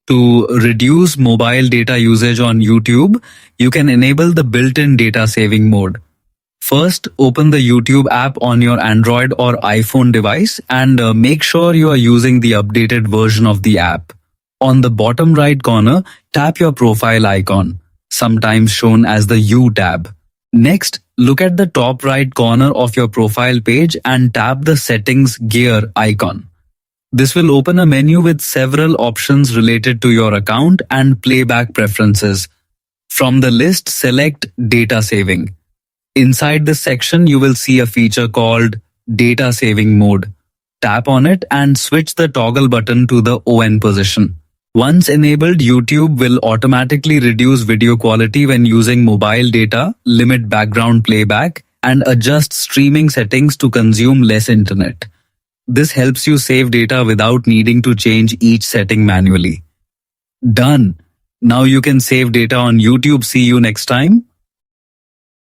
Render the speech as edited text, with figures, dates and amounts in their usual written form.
To reduce mobile data usage on YouTube, you can enable the built-in data saving mode. First, open the YouTube app on your Android or iPhone device and make sure you are using the updated version of the app. On the bottom right corner, tap your profile icon, sometimes shown as the U tab. Next, look at the top right corner of your profile page and tap the Settings gear icon. This will open a menu with several options related to your account and playback preferences. From the list, select Data Saving. Inside this section, you will see a feature called Data Saving Mode. Tap on it and switch the toggle button to the ON position. Once enabled, YouTube will automatically reduce video quality when using mobile data, limit background playback, and adjust streaming settings to consume less internet. This helps you save data without needing to change each setting manually. Done. Now you can save data on YouTube. See you next time.